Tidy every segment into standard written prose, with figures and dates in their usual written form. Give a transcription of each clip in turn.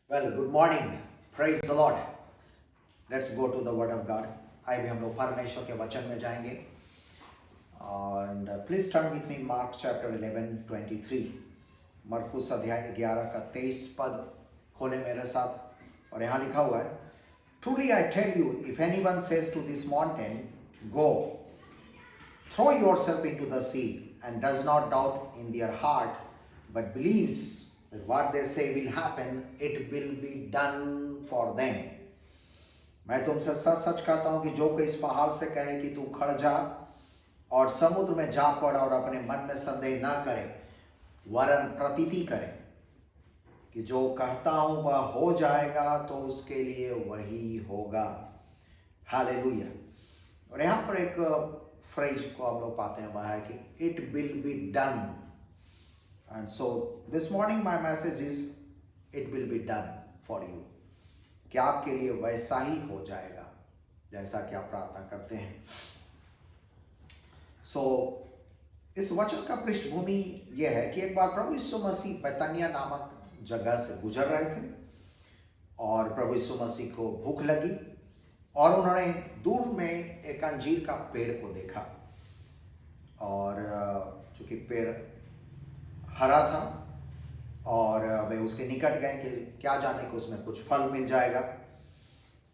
Well, good morning. Praise the Lord. Let's go to the Word of God. आइए भी हम लोग परमेश्वर के वचन में जाएंगे. And please turn with me Mark chapter 11:23. मरकुस अध्याय 11 का 23 पद खोले मेरे साथ. और यहाँ लिखा हुआ है, Truly I tell you, if anyone says to this mountain, Go, throw yourself into the sea, and does not doubt in their heart, but believes that what they say will happen, it will be done for them. मैं तुमसे सच सच कहता हूं कि जो कोई इस पहाड़ से कहे कि तू खड़ जा और समुद्र में जा पड़ और अपने मन में संदेह ना करे वरन प्रतीति करे कि जो कहता हूं वह हो जाएगा, तो उसके लिए वही होगा. हालेलुया. और यहाँ पर एक फ्रेज को हम लोग पाते हैं, वह है कि it will be done. And so this morning my message is it will be done for you. कि आपके लिए वैसा ही हो जाएगा जैसा कि आप प्रार्थना करते हैं. सो इस वचन का पृष्ठभूमि यह है कि एक बार प्रभु यीशु मसीह बैतनिया नामक जगह से गुजर रहे थे और प्रभु यीशु मसीह को भूख लगी और उन्होंने दूर में एक अंजीर का पेड़ को देखा. और चूंकि पेड़ हरा था और वे उसके निकट गए कि क्या जाने कि उसमें कुछ फल मिल जाएगा.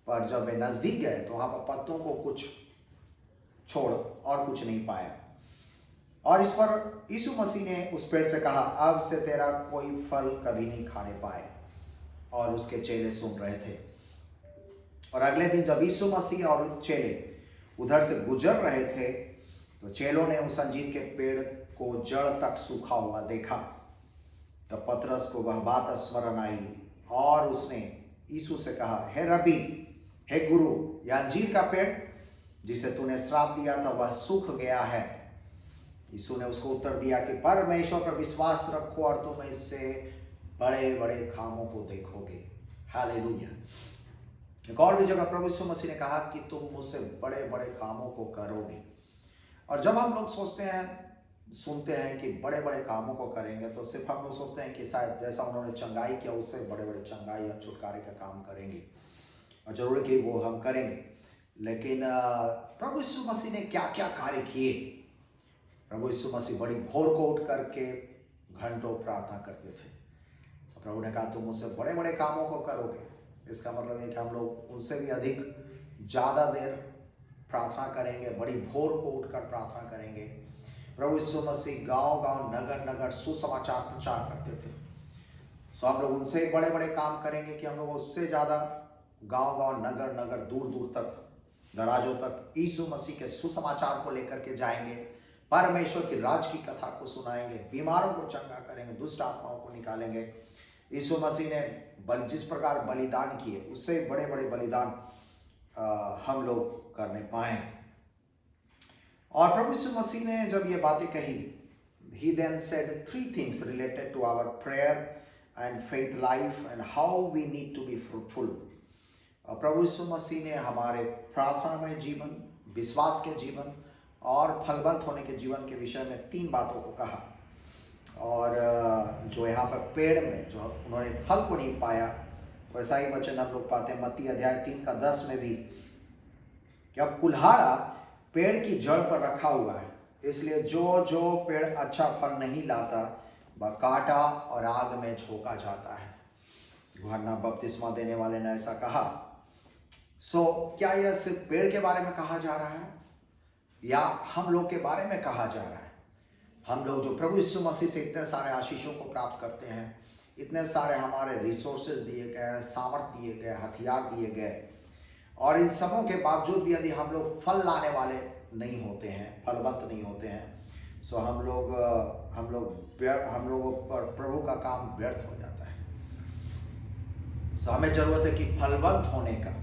पर जब वे नज़दीक गए तो वहाँ पर पत्तों को कुछ छोड़ और कुछ नहीं पाया. और इस पर यीशु मसीह ने उस पेड़ से कहा, अब से तेरा कोई फल कभी नहीं खाने पाए. और उसके चेले सुन रहे थे. और अगले दिन जब यीशु मसीह और चेले उधर से गुजर रहे थे तो चेलों ने उस अंजीर के पेड़ को जड़ तक सूखा हुआ देखा. तब पतरस को वह बात स्मरण आई और उसने यीशु से कहा, हे रबी, हे गुरु, यह अंजीर का पेड़ जिसे तूने श्राप दिया था वह सूख गया है. यीशु ने उसको उत्तर दिया कि परमेश्वर पर विश्वास रखो और तुम इससे बड़े बड़े कामों को देखोगे. हालेलुया. एक और भी जगह प्रभु यीशु मसीह ने कहा कि तुम मुझसे बड़े बड़े कामों को करोगे. और जब हम लोग सोचते हैं, सुनते हैं कि बड़े बड़े कामों को करेंगे, तो सिर्फ हम लोग सोचते हैं कि शायद जैसा उन्होंने चंगाई किया उससे बड़े बड़े चंगाई या छुटकारे का काम करेंगे और जरूर कि वो हम करेंगे. लेकिन प्रभु यीशु मसीह ने क्या क्या कार्य किए. प्रभु यीशु मसीह बड़ी भोर को उठ करके घंटों प्रार्थना करते थे. प्रभु ने कहा तुम मुझसे बड़े बड़े कामों को करोगे. इसका मतलब है कि हम लोग उनसे भी अधिक ज़्यादा देर प्रार्थना करेंगे, बड़ी भोर को उठकर प्रार्थना करेंगे. प्रभु यीशु मसीह गांव गांव नगर नगर सुसमाचार प्रचार करते थे. सो हम लोग उनसे बड़े बड़े काम करेंगे कि हम लोग उससे ज़्यादा गांव गांव नगर नगर दूर दूर तक, दराजों तक यीशु मसीह के सुसमाचार को लेकर के जाएंगे. परमेश्वर की राज की कथा को सुनाएंगे, बीमारों को चंगा करेंगे, दुष्ट आत्माओं को निकालेंगे. यीशु मसीह ने जिस प्रकार बलिदान किए उससे बड़े बड़े बलिदान हम लोग करने पाए. और प्रभु यीशु मसीह ने जब ये बातें कही, he then said three things related to our prayer and faith life and how we need to be fruitful. और प्रभु यीशु मसीह ने हमारे प्रार्थना में जीवन, विश्वास के जीवन और फलवंत होने के जीवन के विषय में तीन बातों को कहा. और जो यहाँ पर पेड़ में जो उन्होंने फल को नहीं पाया, वैसा ही वचन हम लोग पाते हैं मत्ती अध्याय 3 का 10 में भी, कि अब कुल्हाड़ा पेड़ की जड़ पर रखा हुआ है, इसलिए जो जो पेड़ अच्छा फल नहीं लाता वह काटा और आग में झोंका जाता है. यूहन्ना बपतिस्मा देने वाले ने ऐसा कहा. सो क्या यह सिर्फ पेड़ के बारे में कहा जा रहा है या हम लोग के बारे में कहा जा रहा है? हम लोग जो प्रभु यीशु मसीह से इतने सारे आशीषों को प्राप्त करते हैं, इतने सारे हमारे रिसोर्सेज दिए गए, सामर्थ्य दिए गए, हथियार दिए गए, और इन सबों के बावजूद भी यदि हम लोग फल लाने वाले नहीं होते हैं, फलवंत नहीं होते हैं, सो हम लोगों पर प्रभु का काम व्यर्थ हो जाता है. सो हमें जरूरत है कि फलवंत होने का.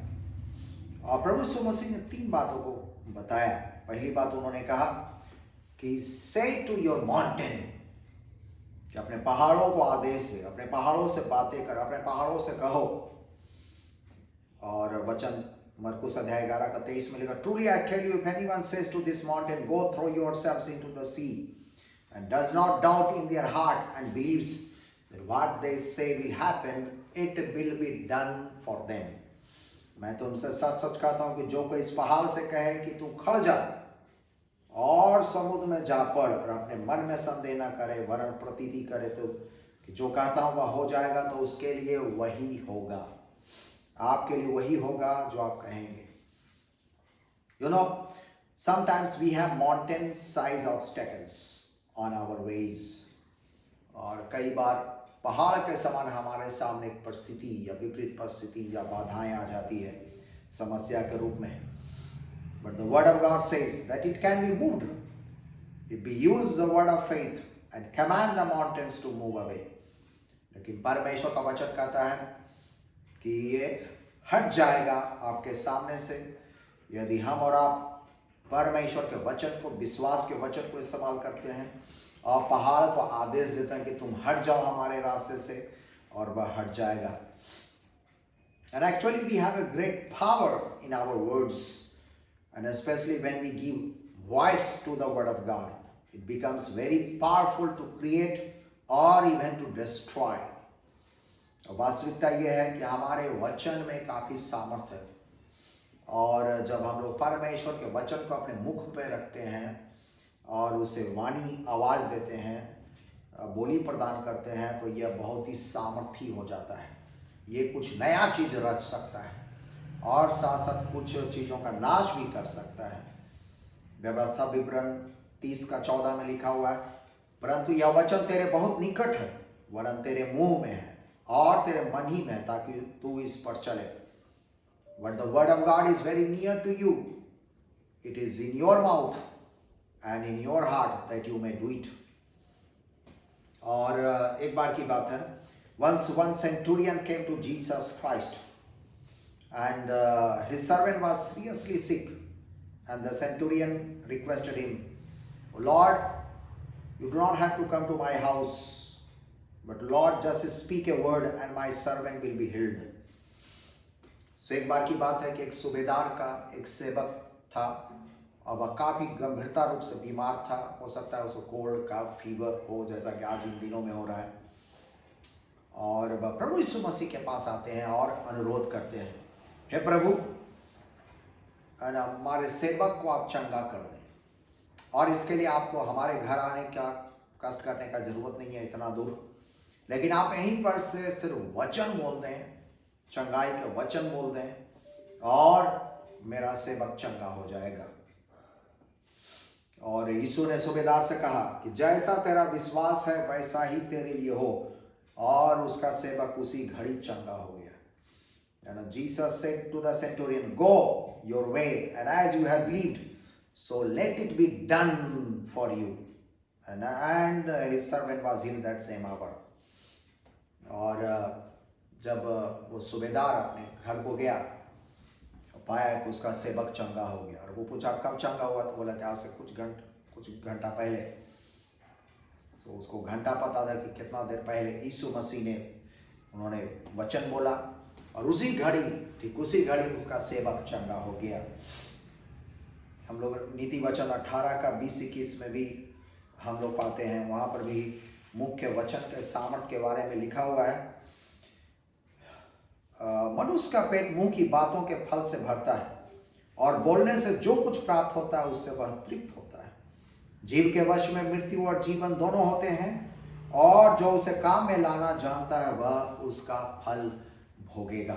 और प्रभु यीशु मसीह ने तीन बातों को बताया. पहली बात उन्होंने कहा कि से टू योर माउंटेन, कि अपने पहाड़ों को आदेश दे, अपने पहाड़ों से बातें कर, अपने पहाड़ों से कहो. और वचन मरकुस अध्याय 11 का 23 में लिखा, Truly I tell you, if anyone says to this mountain, Go throw yourselves into the sea, and does not doubt in their heart and believes that what they say will happen, it will be done for them. मैं तुमसे सच सच कहता हूं कि जो कोई इस पहाड़ से कहे कि तू खड़ जा और समुद्र में जा पड़, और अपने मन में संदेह न करे वरन प्रतीति करे तो कि जो कहता हूं वह हो जाएगा, तो उसके लिए वही होगा, आपके लिए वही होगा जो आप कहेंगे. You know, sometimes we have mountain size obstacles on our ways. और कई बार पहाड़ के समान हमारे सामने एक परिस्थिति या विपरीत परिस्थिति या बाधाएं आ जाती है समस्या के रूप में. But the word of God says that it can be moved if we use the word of faith and command the mountains to move away. लेकिन परमेश्वर का वचन कहता है कि ये हट जाएगा आपके सामने से यदि हम और आप परमेश्वर के वचन को, विश्वास के वचन को इस्तेमाल करते हैं और पहाड़ को आदेश देते हैं कि तुम हट जाओ हमारे रास्ते से, और वह हट जाएगा. And actually we have a great power in our words, and especially when we give voice to the word of God, it becomes very powerful to create or even to destroy. वास्तविकता यह है कि हमारे वचन में काफी सामर्थ्य है, और जब हम लोग परमेश्वर के वचन को अपने मुख पे रखते हैं और उसे वाणी आवाज देते हैं, बोली प्रदान करते हैं, तो यह बहुत ही सामर्थी हो जाता है. ये कुछ नया चीज रच सकता है और साथ साथ कुछ चीजों का नाश भी कर सकता है. व्यवस्था विवरण 30:14 में लिखा हुआ है, परंतु यह वचन तेरे बहुत निकट है, वरन तेरे मुंह में है और तेरे मन ही में है, ताकि तू इस पर चले. But the word of God is very near to you. It is in your mouth and in your heart that you may do it. और एक बार की बात है, once one centurion came to Jesus Christ and his servant was seriously sick, and the centurion requested him, Lord, you do not have to come to my house, but Lord, just speak a word and my servant will be healed. So एक बार की बात है कि एक सूबेदार का एक सेवक था और वह काफ़ी गंभीरता रूप से बीमार था. हो सकता है उसको कोल्ड का फीवर हो, जैसा कि आज इन दिनों में हो रहा है. और वह प्रभु यीशु मसीह के पास आते हैं और अनुरोध करते हैं, हे प्रभु, हमारे सेवक को आप चंगा कर दें, और इसके लिए आपको हमारे घर आने का कष्ट करने का जरूरत नहीं है इतना दूर, लेकिन आप यहीं पर से सिर्फ वचन बोल दें, चंगाई के वचन बोल दें, और मेरा सेवक चंगा हो जाएगा. और यीशु ने सूबेदार से कहा कि जैसा तेरा विश्वास है वैसा ही तेरे लिए हो, और उसका सेवक उसी घड़ी चंगा हो गया. And Jesus said to the centurion, go your way, and as you have believed, so let it be done for you. And his servant was healed that same hour. और जब वो सूबेदार अपने घर को गया, पाया कि उसका सेवक चंगा हो गया, और वो पूछा कब चंगा हुआ, तो बोला कि आज से कुछ घंटा पहले. तो उसको घंटा पता था कि कितना देर पहले यीशु मसीह ने उन्होंने वचन बोला, और उसी घड़ी, ठीक उसी घड़ी उसका सेवक चंगा हो गया. हम लोग नीति वचन 18:20-21 में भी हम लोग पाते हैं, वहाँ पर भी मुख्य वचन के सामर्थ्य के बारे में लिखा हुआ है. मनुष्य का पेट मुंह की बातों के फल से भरता है, और बोलने से जो कुछ प्राप्त होता है उससे वह तृप्त होता है. जीव के वश में मृत्यु और जीवन दोनों होते हैं, और जो उसे काम में लाना जानता है वह उसका फल भोगेगा.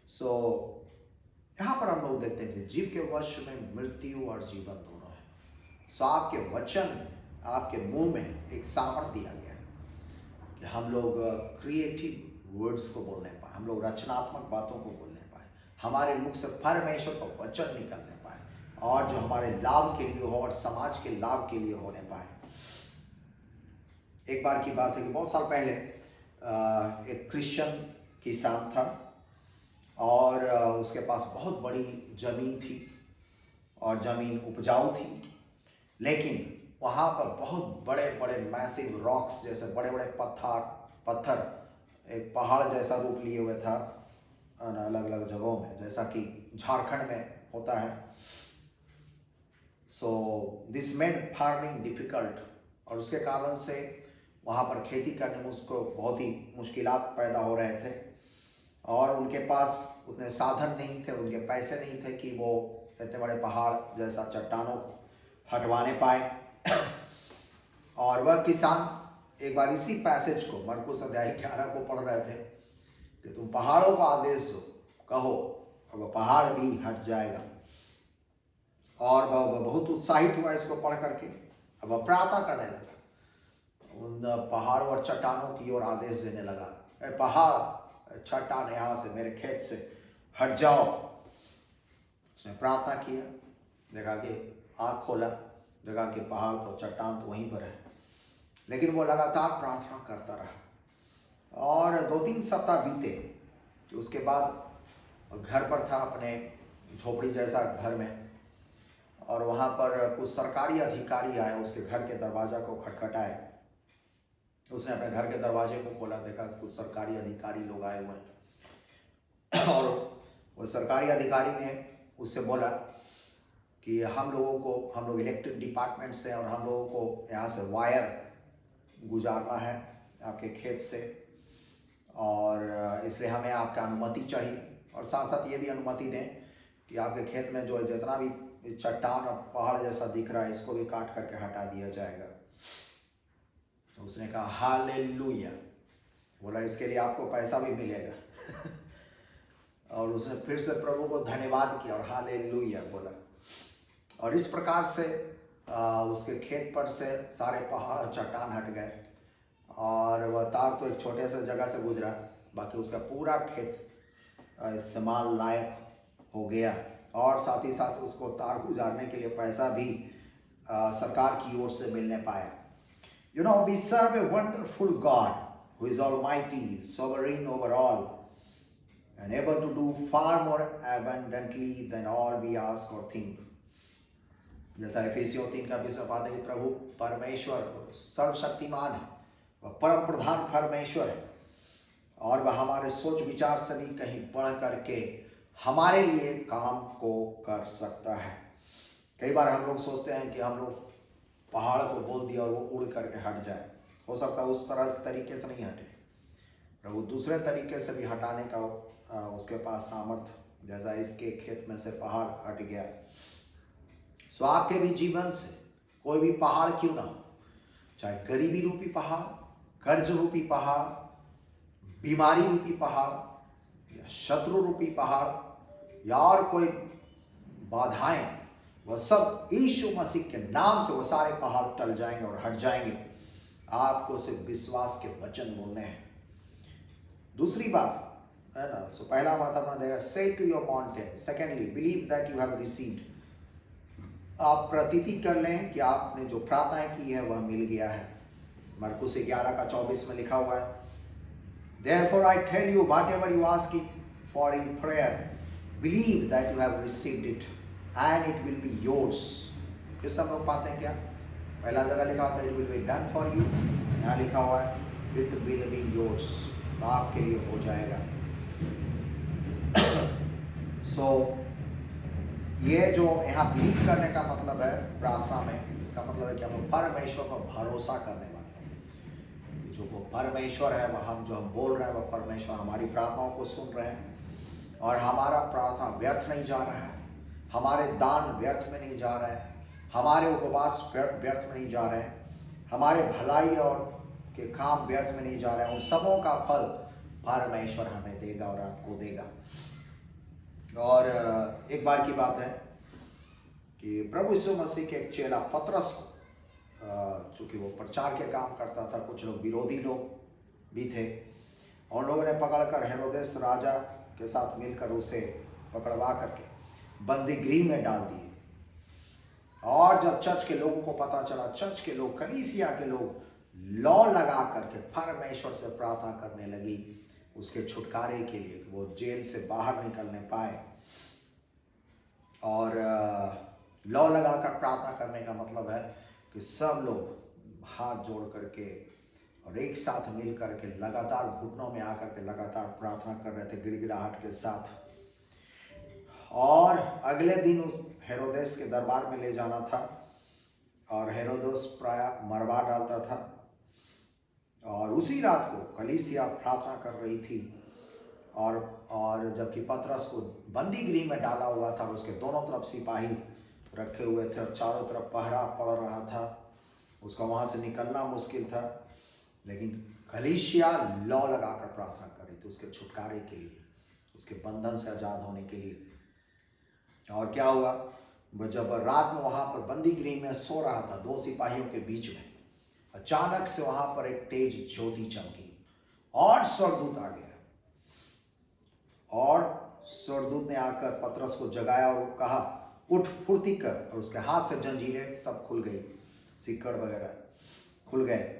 सो यहाँ पर हम लोग देखते थे जीव के वश में मृत्यु और जीवन दोनों है. सो आपके वचन, आपके मुंह में एक सामर्थ्य दिया गया है कि हम लोग क्रिएटिव वर्ड्स को बोलने पाए, हम लोग रचनात्मक बातों को बोलने पाए, हमारे मुख से परमेश्वर का वचन निकलने पाए, और जो हमारे लाभ के लिए हो और समाज के लाभ के लिए होने पाए. एक बार की बात है कि बहुत साल पहले एक क्रिश्चियन किसान था, और उसके पास बहुत बड़ी जमीन थी, और जमीन उपजाऊ थी, लेकिन वहाँ पर बहुत बड़े बड़े मैसिव रॉक्स, जैसे बड़े बड़े पत्थर एक पहाड़ जैसा रूप लिए हुए था अलग अलग जगहों में, जैसा कि झारखंड में होता है. So this made farming difficult, और उसके कारण से वहाँ पर खेती करने में उसको बहुत ही मुश्किलात पैदा हो रहे थे और उनके पास उतने साधन नहीं थे, उनके पैसे नहीं थे कि वो इतने बड़े पहाड़ जैसा चट्टानों को हटवाने पाए। और वह किसान एक बार इसी पैसेज को मरकुस अध्याय 11 को पढ़ रहे थे कि तुम पहाड़ों को आदेश दो, कहो और वह पहाड़ भी हट जाएगा। और वह बहुत उत्साहित हुआ इसको पढ़ करके। अब वह प्रार्थना करने लगा, उन पहाड़ और चट्टानों की ओर आदेश देने लगा, ए पहाड़ चट्टान यहाँ से मेरे खेत से हट जाओ। उसने प्रार्थना किया, देखा कि आँख खोला, देखा कि पहाड़ तो चट्टान तो वहीं पर है, लेकिन वो लगातार प्रार्थना करता रहा। और 2-3 सप्ताह बीते। तो उसके बाद घर पर था, अपने झोपड़ी जैसा घर में, और वहाँ पर कुछ सरकारी अधिकारी आए, उसके घर के दरवाज़ा को खटखटाए। उसने अपने घर के दरवाजे को खोला, देखा कुछ सरकारी अधिकारी लोग आए हुए हैं। और वो सरकारी अधिकारी ने उससे बोला कि हम लोग इलेक्ट्रिक डिपार्टमेंट से, और हम लोगों को यहाँ से वायर गुजारना है आपके खेत से, और इसलिए हमें आपका अनुमति चाहिए, और साथ साथ ये भी अनुमति दें कि आपके खेत में जो जितना भी चट्टान और पहाड़ जैसा दिख रहा है इसको भी काट करके हटा दिया जाएगा। तो उसने कहा हालेलुया, बोला इसके लिए आपको पैसा भी मिलेगा। और उसने फिर से प्रभु को धन्यवाद किया और हालेलुया बोला। और इस प्रकार से उसके खेत पर से सारे पहाड़ चट्टान हट गए, और वह तार तो एक छोटे से जगह से गुजरा, बाकी उसका पूरा खेत इस्तेमाल लायक हो गया। और साथ ही साथ उसको तार गुजारने के लिए पैसा भी सरकार की ओर से मिलने पाया। You know, we serve a wonderful God who is almighty, sovereign over all, and able to do far more abundantly than all we ask or think. जैसा एफेसियों 3 का 20 में पाते हैं कि प्रभु परमेश्वर सर्वशक्तिमान है, वह परम प्रधान परमेश्वर है, और वह हमारे सोच विचार से भी कहीं बढ़ करके हमारे लिए काम को कर सकता है। कई बार हम लोग सोचते हैं कि हम लोग पहाड़ को बोल दिया और वो उड़ करके हट जाए, हो सकता है उस तरह तरीके से नहीं हटे, प्रभु दूसरे तरीके से भी हटाने का उसके पास सामर्थ्य, जैसा इसके खेत में से पहाड़ हट गया। सो आपके भी जीवन से कोई भी पहाड़ क्यों ना हो, चाहे गरीबी रूपी पहाड़, कर्ज रूपी पहाड़, बीमारी रूपी पहाड़, या शत्रु रूपी पहाड़, या और कोई बाधाएं, वह सब यीशु मसीह के नाम से वो सारे पहाड़ टल जाएंगे और हट जाएंगे। आपको सिर्फ विश्वास के वचन बोलने हैं। दूसरी बात है ना, सो पहला बात अपना देगा, say to your mountain. Secondly, believe that you have received. आप प्रतीति कर लें कि आपने जो प्रार्थना की है वह मिल गया है। मरकुस 11 का 24 में लिखा हुआ है, Therefore I tell you, whatever you ask for in prayer, believe that you have received it and it will be yours. फिर सब लोग पाते हैं क्या, पहला जगह लिखा होता है it will be done for you, यहाँ लिखा हुआ है it will be yours, तो आपके लिए हो जाएगा। So ये जो यहाँ बिलीव करने का मतलब है प्रार्थना में, इसका मतलब है कि हम परमेश्वर पर भरोसा करने वाले हैं। जो वो परमेश्वर है, वह हम बोल रहे हैं, वह परमेश्वर हमारी प्रार्थनाओं को सुन रहे हैं, और हमारा प्रार्थना व्यर्थ नहीं जा रहा है, हमारे दान व्यर्थ में नहीं जा रहे हैं, हमारे उपवास व्यर्थ में नहीं जा रहे हैं, हमारे भलाई और के काम व्यर्थ में नहीं जा रहे हैं। उन सबों का फल परमेश्वर हमें देगा और आपको देगा। और एक बार की बात है कि प्रभु यीशु मसीह के एक चेला पतरस को, चूँकि वो प्रचार के काम करता था, कुछ लोग विरोधी लोग भी थे, और लोगों ने पकड़कर हेरोदेस राजा के साथ मिलकर उसे पकड़वा करके बंदी गृह में डाल दिए। और जब चर्च के लोगों को पता चला, चर्च के लोग, कलीसिया के लोग लॉ लगा करके परमेश्वर से प्रार्थना करने लगी उसके छुटकारे के लिए, कि वो जेल से बाहर निकलने पाए। और लॉ लगाकर प्रार्थना करने का मतलब है कि सब लोग हाथ जोड़ करके और एक साथ मिल करके लगातार घुटनों में आकर के लगातार प्रार्थना कर रहे थे, गिड़गिड़ाहट के साथ। और अगले दिन उस हेरोदेस के दरबार में ले जाना था, और हेरोदेस प्राय मरवा डालता था। और उसी रात को कलीसिया प्रार्थना कर रही थी, और जबकि पतरस को बंदी गृह में डाला हुआ था, उसके दोनों तरफ सिपाही रखे हुए थे और चारों तरफ पहरा पड़ रहा था, उसका वहाँ से निकलना मुश्किल था, लेकिन कलीसिया लौ लगाकर प्रार्थना कर रही थी उसके छुटकारे के लिए, उसके बंधन से आज़ाद होने के लिए। और क्या हुआ, वो जब रात में वहाँ पर बंदी गृह में सो रहा था दो सिपाहियों के बीच में, अचानक से वहाँ पर एक तेज ज्योति चमकी और स्वर्गदूत आ गया, और स्वर्गदूत ने आकर पतरस को जगाया और कहा, उठ फुर्ती कर। और उसके हाथ से जंजीरें सब खुल गई, सिक्कड़ वगैरह खुल गए,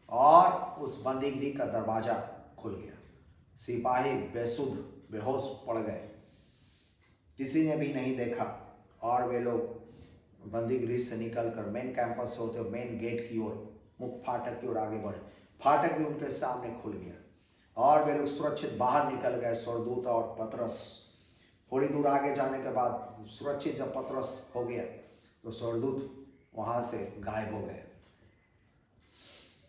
और उस बंदी गृह का दरवाजा खुल गया। सिपाही बेसुध बेहोश पड़ गए, किसी ने भी नहीं देखा, और वे लोग बंदी गृह से निकलकर मेन कैंपस से होते मेन गेट की ओर, मुख्य फाटक की ओर आगे बढ़े। फाटक भी उनके सामने खुल गया और वे लोग सुरक्षित बाहर निकल गए, स्वर्गदूत और पतरस। थोड़ी दूर आगे जाने के बाद सुरक्षित जब पतरस हो गया तो स्वर्गदूत वहां से गायब हो गए।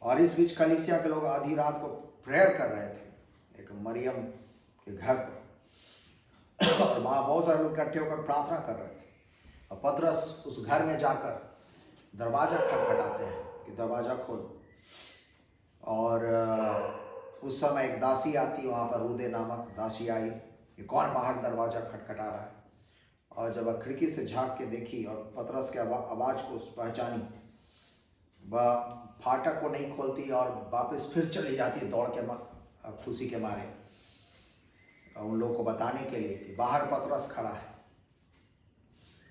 और इस बीच कलीसिया के लोग आधी रात को प्रेयर कर रहे थे एक मरियम के घर पर, और वहां बहुत सारे लोग इकट्ठे होकर प्रार्थना कर रहे थे। और पतरस उस घर में जाकर दरवाजा खटखटाते हैं कि दरवाजा खोलो, और उस समय एक दासी आती, वहाँ पर रूदे नामक दासी आई कि कौन बाहर दरवाजा खटखटा रहा है। और जब वह खिड़की से झांक के देखी और पतरस के आवाज़ को पहचानी, वह फाटक को नहीं खोलती और वापस फिर चली जाती है दौड़ के खुशी के मारे, उन लोगों को बताने के लिए कि बाहर पतरस खड़ा है।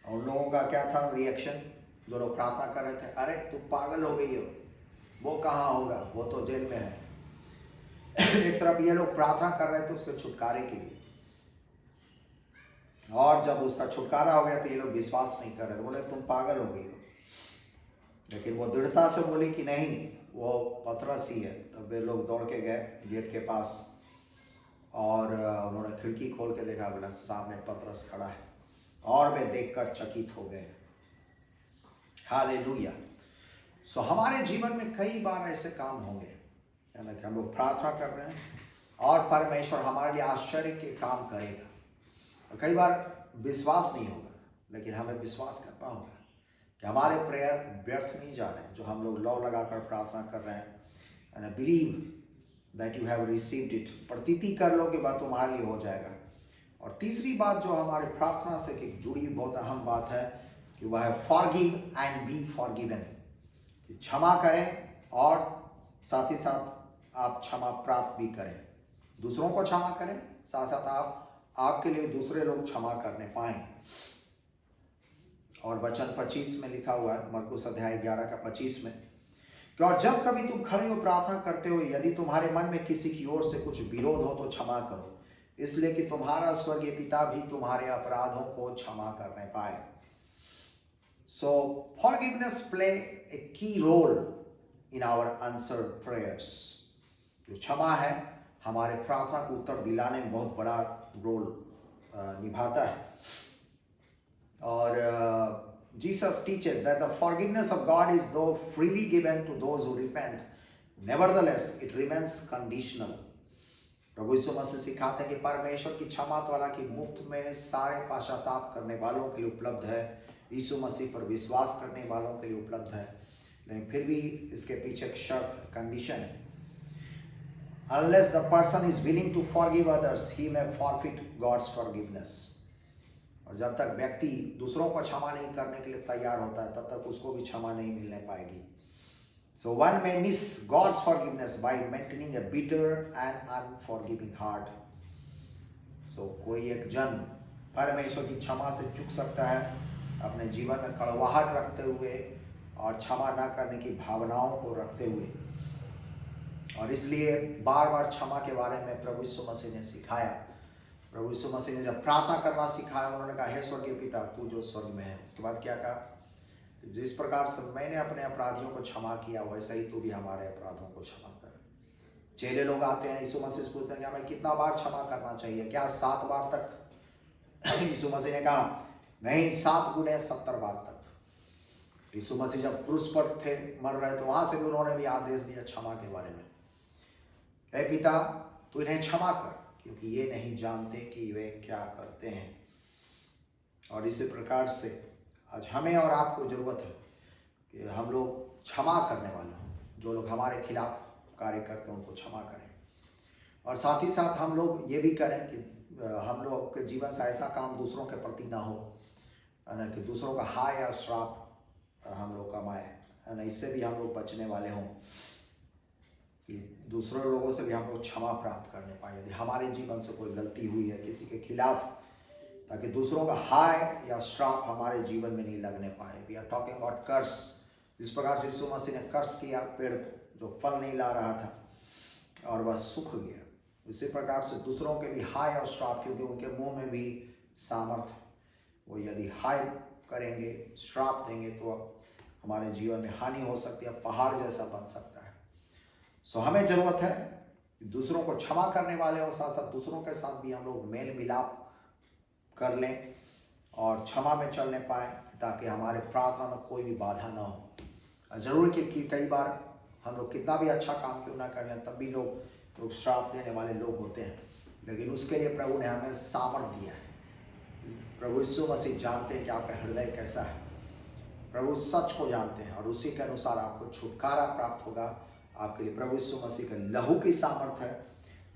और उन लोगों का क्या था रिएक्शन, जो लोग प्रार्थना कर रहे थे, अरे तू पागल हो गई हो, वो कहाँ होगा, वो तो जेल में है। एक तरफ ये लोग प्रार्थना कर रहे थे उसके छुटकारे के लिए, और जब उसका छुटकारा हो गया तो ये लोग विश्वास नहीं कर रहे थे, बोले तुम पागल हो गई हो। लेकिन वो दृढ़ता से बोली कि नहीं, वो पतरस ही है। तब वे लोग दौड़ के गए गेट के पास, और उन्होंने खिड़की खोल के देखा, बोला सामने पतरस खड़ा है, और वे देखकर चकित हो गए। हालेलुया। सो हमारे जीवन में कई बार ऐसे काम होंगे, यानी कि हम लोग प्रार्थना कर रहे हैं और परमेश्वर हमारे लिए आश्चर्य के काम करेगा। और कई बार विश्वास नहीं होगा, लेकिन हमें विश्वास करना होगा कि हमारे प्रेयर व्यर्थ नहीं जा रहे हैं, जो हम लोग लौ लगाकर प्रार्थना कर रहे हैं। And I believe that you have received it. प्रतीति कर लो कि बात तुम्हारे लिए हो जाएगा। और तीसरी बात जो हमारे प्रार्थना से जुड़ी बहुत अहम बात है कि वह है फॉरगिव एंड बी फॉरगिवन। क्षमा करें और साथ ही साथ आप क्षमा प्राप्त भी करें, दूसरों को क्षमा करें, साथ साथ आपके लिए दूसरे लोग क्षमा करने पाएं। और वचन 25 में लिखा हुआ है, मरकुस अध्याय 11 का 25 में, कि और जब कभी तुम खड़े हो प्रार्थना करते हो, यदि तुम्हारे मन में किसी की ओर से कुछ विरोध हो तो क्षमा करो, इसलिए कि तुम्हारा स्वर्गीय पिता भी तुम्हारे अपराधों को क्षमा करने पाए। सो forgiveness play a key role in our answered prayers. जो क्षमा है हमारे प्रार्थना को उत्तर दिलाने में बहुत बड़ा रोल निभाता है। और Jesus teaches that the forgiveness of God is though freely given to those who repent, nevertheless it remains conditional. प्रभु यीशु मसीह सिखाते हैं कि परमेश्वर की क्षमा वाला की मुफ्त में सारे पश्चाताप करने वालों के लिए उपलब्ध है, यीशु मसीह पर विश्वास करने वालों के लिए उपलब्ध है। लेकिन फिर भी इसके पीछे एक शर्त, कंडीशन है। Unless the person is willing to forgive others, he may forfeit God's forgiveness. और जब तक व्यक्ति दूसरों को क्षमा नहीं करने के लिए तैयार होता है, तब तक उसको भी क्षमा नहीं मिलने पाएगी। So one may miss God's forgiveness by maintaining a bitter and unforgiving heart. So कोई एक जन परमेश्वर की क्षमा से चूक सकता है अपने जीवन में कड़वाहट रखते हुए और क्षमा न करने की भावनाओं को रखते हुए। और इसलिए बार बार क्षमा के बारे में प्रभु यीशु मसीह ने सिखाया। प्रभु यीशु मसीह ने जब प्रार्थना करना सिखाया, उन्होंने कहा, हे स्वर्गीय पिता तू जो स्वर्ग में है। उसके बाद क्या कहा, जिस प्रकार से मैंने अपने अपराधियों को क्षमा किया, वैसे ही तू भी हमारे अपराधों को क्षमा कर। चेले लोग आते हैं, यीशु मसीह से पूछते हैं कि हमें कितना बार क्षमा करना चाहिए, क्या 7 बार तक? यीशु मसीह ने कहा नहीं, 7 गुने 70 बार तक। यीशु मसीह जब क्रूस पर थे, मर रहे, तो वहां से भी उन्होंने भी आदेश दिया क्षमा के बारे में। हे पिता, तू इन्हें क्षमा कर, क्योंकि ये नहीं जानते कि वे क्या करते हैं। और इसी प्रकार से आज हमें और आपको ज़रूरत है कि हम लोग क्षमा करने वाले हों। जो लोग हमारे खिलाफ कार्य करते हैं उनको क्षमा करें, और साथ ही साथ हम लोग ये भी करें कि हम लोग के जीवन से ऐसा काम दूसरों के प्रति ना हो, है ना, कि दूसरों का हाय या श्राप हम लोग कमाए, है ना। इससे भी हम लोग बचने वाले हों कि दूसरों लोगों से भी हम लोग क्षमा प्राप्त करने पाए यदि हमारे जीवन से कोई गलती हुई है किसी के खिलाफ, ताकि दूसरों का हाय या श्राप हमारे जीवन में नहीं लगने पाए। वी आर टॉकिंग अबाउट कर्स। जिस प्रकार से यीशु मसीह ने कर्स किया पेड़ को जो फल नहीं ला रहा था और वह सूख गया, इसी प्रकार से दूसरों के भी हाय और श्राप, क्योंकि उनके मुंह में भी सामर्थ्य, वो यदि हाय करेंगे, श्राप देंगे, तो हमारे जीवन में हानि हो सकती है, पहाड़ जैसा बन सकता है। सो हमें जरूरत है कि दूसरों को क्षमा करने वाले और साथ साथ दूसरों के साथ भी हम लोग मेल मिलाप कर लें और क्षमा में चलने पाए, ताकि हमारे प्रार्थना में कोई भी बाधा ना हो। जरूर कि कई बार हम लोग कितना भी अच्छा काम क्यों ना कर लें, तब भी लोग श्राप देने वाले लोग होते हैं, लेकिन उसके लिए प्रभु ने हमें सामर्थ्य दिया है। प्रभु यीशु मसीह जानते हैं कि आपका हृदय कैसा है। प्रभु सच को जानते हैं और उसी के अनुसार आपको छुटकारा प्राप्त होगा। आपके लिए प्रभु यीशु मसीह के लहू की सामर्थ्य है।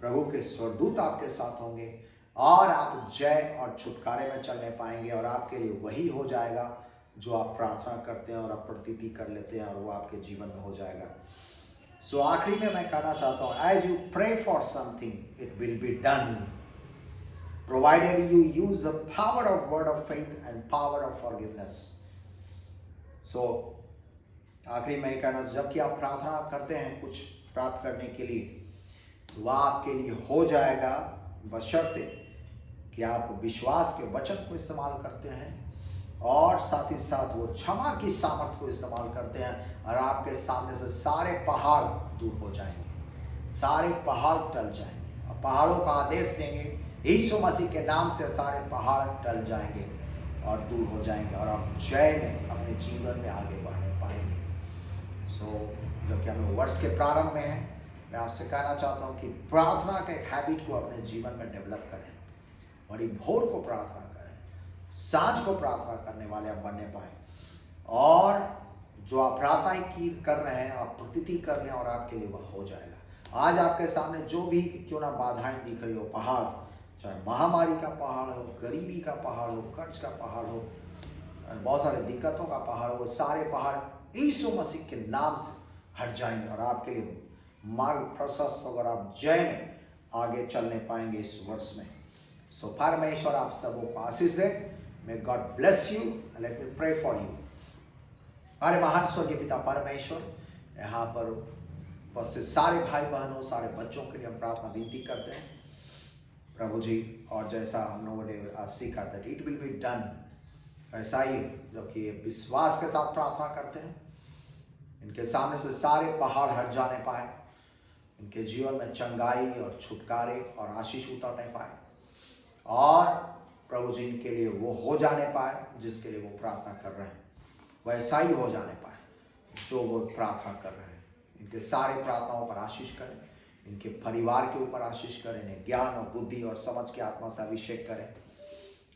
प्रभु के स्वर्गदूत आपके साथ होंगे और आप जय और छुटकारे में चलने पाएंगे, और आपके लिए वही हो जाएगा जो आप प्रार्थना करते हैं और आप प्रतीति कर लेते हैं, और वो आपके जीवन में हो जाएगा। सो आखिरी में मैं कहना चाहता हूँ, as you pray for something it will be done, provided you use the power of word of faith and power of forgiveness. So आखिरी में कहना, जबकि आप प्रार्थना करते हैं कुछ प्राप्त करने के लिए, तो वह आपके लिए हो जाएगा, बशर्ते कि आप विश्वास के वचन को इस्तेमाल करते हैं और साथ ही साथ वो क्षमा की सामर्थ को इस्तेमाल करते हैं, और आपके सामने से सारे पहाड़ दूर हो जाएंगे, सारे पहाड़ टल जाएंगे, और पहाड़ों का आदेश देंगे यीशु मसीह के नाम से, सारे पहाड़ टल जाएंगे और दूर हो जाएंगे, और आप जय में अपने जीवन में आगे बढ़ने पाएंगे। सो जबकि हम लोग वर्ष के प्रारंभ में हैं, मैं आपसे कहना चाहता हूँ कि प्रार्थना के एक हैबिट को अपने जीवन में डेवलप करें, बड़ी भोर को प्रार्थना करें, सांझ को प्रार्थना करने वाले आप बनने पाएं, और जो आप प्रार्थना की कर रहे हैं आप प्रतीति कर लें, और आपके लिए वह हो जाएगा। आज आपके सामने जो भी क्यों ना बाधाएं दिख रही हो, पहाड़, चाहे महामारी का पहाड़ हो, गरीबी का पहाड़ हो, कर्ज का पहाड़ हो, बहुत सारे दिक्कतों का पहाड़ हो, वो सारे पहाड़ यीशु मसीह के नाम से हट जाएंगे, और आपके लिए मार्ग प्रशस्त होगा, आप जय में आगे चलने पाएंगे इस वर्ष में। सो परमेश्वर आप सबों को आशीष दे। May God bless you and let me pray for you. हमारे महान स्वर्गीय पिता परमेश्वर, यहाँ पर उपस्थित सारे भाई बहनों, सारे बच्चों के लिए हम प्रार्थना विनती करते हैं प्रभु जी, और जैसा हम लोगों ने आज सीखा that it will be done, ऐसा ही जबकि ये विश्वास के साथ प्रार्थना करते हैं, इनके सामने से सारे पहाड़ हट जाने पाए, इनके जीवन में चंगाई और छुटकारे और आशीष उतरने पाए, और प्रभु जी इनके लिए वो हो जाने पाए जिसके लिए वो प्रार्थना कर रहे हैं, वैसा ही हो जाने पाए जो वो प्रार्थना कर रहे हैं। इनके सारे प्रार्थनाओं पर आशीष करें, इनके परिवार के ऊपर आशीष करें, इन्हें ज्ञान और बुद्धि और समझ की आत्मा से अभिषेक करें,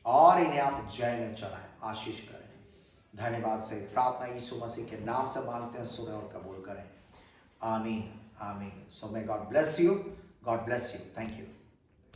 और इन्हें आप जय में चलाएं, आशीष करें। धन्यवाद से प्रार्थना यीशु मसीह के नाम से मांगते हैं, सुने और कबूल करें। आमीन, आमीन। So may God bless you, God bless you. Thank you.